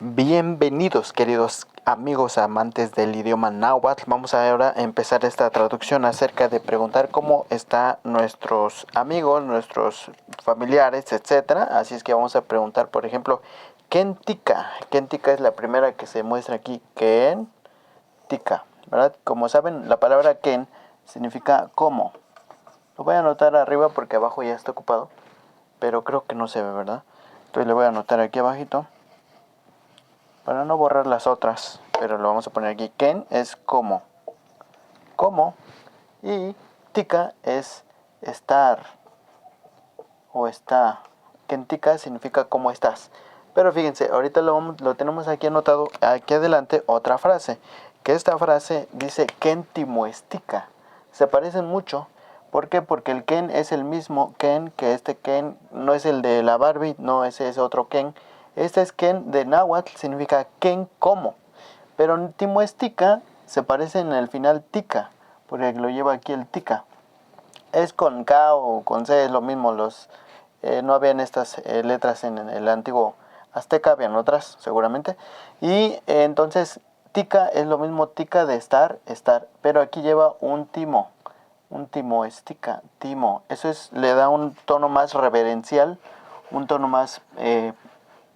Bienvenidos, queridos amigos amantes del idioma náhuatl. Vamos ahora a empezar esta traducción acerca de preguntar cómo están nuestros amigos, nuestros familiares, etcétera. Así es que vamos a preguntar, por ejemplo, ¿ken tika? Ken tika es la primera que se muestra aquí. Ken tika, ¿verdad? Como saben, la palabra ken significa cómo. Lo voy a anotar arriba porque abajo ya está ocupado, pero creo que no se ve, ¿verdad? Entonces le voy a anotar aquí abajito para no borrar las otras, pero lo vamos a poner aquí. Ken es cómo, y tika es estar o está. Ken tika significa cómo estás. Pero fíjense, ahorita lo tenemos aquí anotado, aquí adelante otra frase, que esta frase dice Ken timoestika. Se parecen mucho. ¿Por qué? Porque el Ken es el mismo Ken, que este Ken no es el de la Barbie, no, ese es otro Ken. Este es Ken de náhuatl, significa Ken como. Pero en timoestika se parece en el final tika, porque lo lleva aquí el tika. Es con K o con C, es lo mismo. No habían estas letras en el antiguo azteca, habían otras seguramente. Y entonces tika es lo mismo, tika de estar, pero aquí lleva un timo. Un timoestika, timo. Eso le da un tono más reverencial, un tono más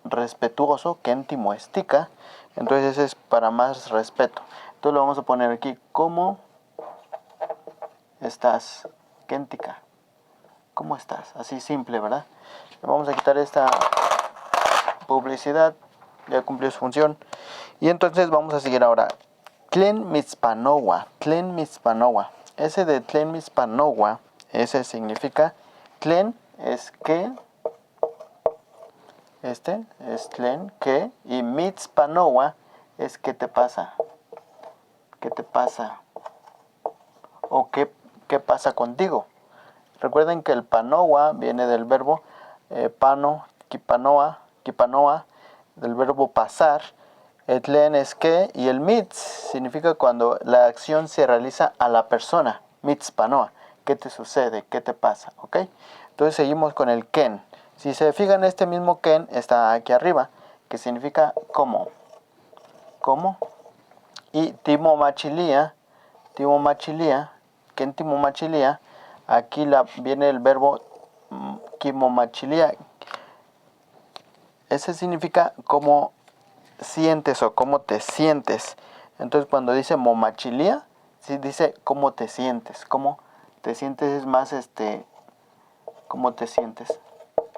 respetuoso que en timoestika. Entonces ese es para más respeto. Entonces lo vamos a poner aquí. ¿Cómo estás? Kentika. ¿Cómo estás? Así simple, ¿verdad? Vamos a quitar esta publicidad. Ya cumplió su función. Y entonces vamos a seguir ahora. Tlen mitzpanowa. Tlen mitzpanowa. Ese de Tlen mitzpanowa, ese significa Tlen es que. Este es Tlen, que. Y mitzpanowa es qué te pasa. ¿Qué te pasa? O qué pasa contigo. Recuerden que el panoa viene del verbo pano, kipanoa, del verbo pasar. El tlen es que, y el mitz significa cuando la acción se realiza a la persona. Mitzpanoa, ¿qué te sucede? ¿Qué te pasa? ¿Ok? Entonces seguimos con el ken. Si se fijan, este mismo ken está aquí arriba, que significa cómo. ¿Cómo? Y timo machilia, ken timo machilia, aquí viene el verbo kimomachilia. Ese significa cómo sientes o cómo te sientes. Entonces cuando dice momachilia, sí dice cómo te sientes. Cómo te sientes es más cómo te sientes.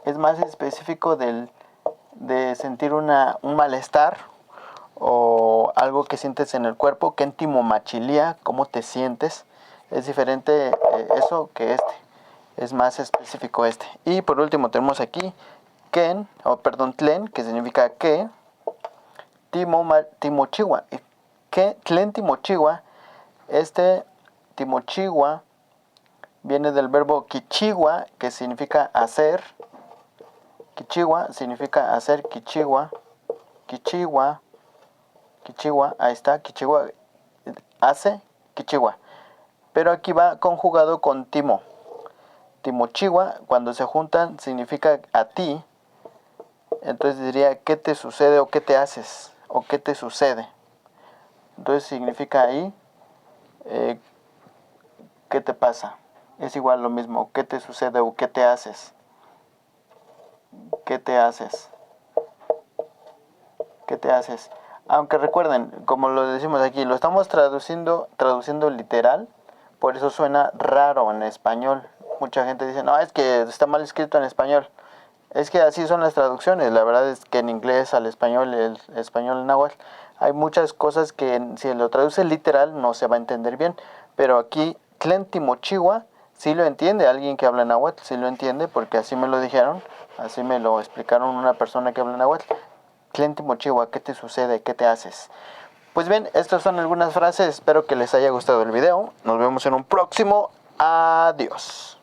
Es más específico de sentir un malestar o algo que sientes en el cuerpo. Que en timomachilia, cómo te sientes. Es diferente eso que este. Es más específico este. Y por último tenemos aquí ken, tlen, que significa que. Timochiwa. Tlen timochiwa. Este timochiwa viene del verbo kichiwa, que significa hacer. Kichiwa significa hacer, kichiwa. Ahí está, kichiwa. Hace, kichiwa. Pero aquí va conjugado con timo. Timochiwa, cuando se juntan, significa a ti. Entonces diría, ¿qué te sucede o qué te haces? ¿O qué te sucede? Entonces significa ahí, ¿qué te pasa? Es igual lo mismo, ¿qué te sucede o qué te haces? ¿Qué te haces? ¿Qué te haces? Aunque recuerden, como lo decimos aquí, lo estamos traduciendo literal, por eso suena raro en español. Mucha gente dice, no, es que está mal escrito en español. Es que así son las traducciones. La verdad es que en inglés al español, el español en náhuatl, hay muchas cosas que si lo traduce literal no se va a entender bien. Pero aquí, Tlen timochiwa, sí lo entiende. Alguien que habla náhuatl sí lo entiende, porque así me lo dijeron. Así me lo explicaron una persona que habla náhuatl. Tlen timochiwa, ¿qué te sucede? ¿Qué te haces? Pues bien, estas son algunas frases. Espero que les haya gustado el video. Nos vemos en un próximo. Adiós.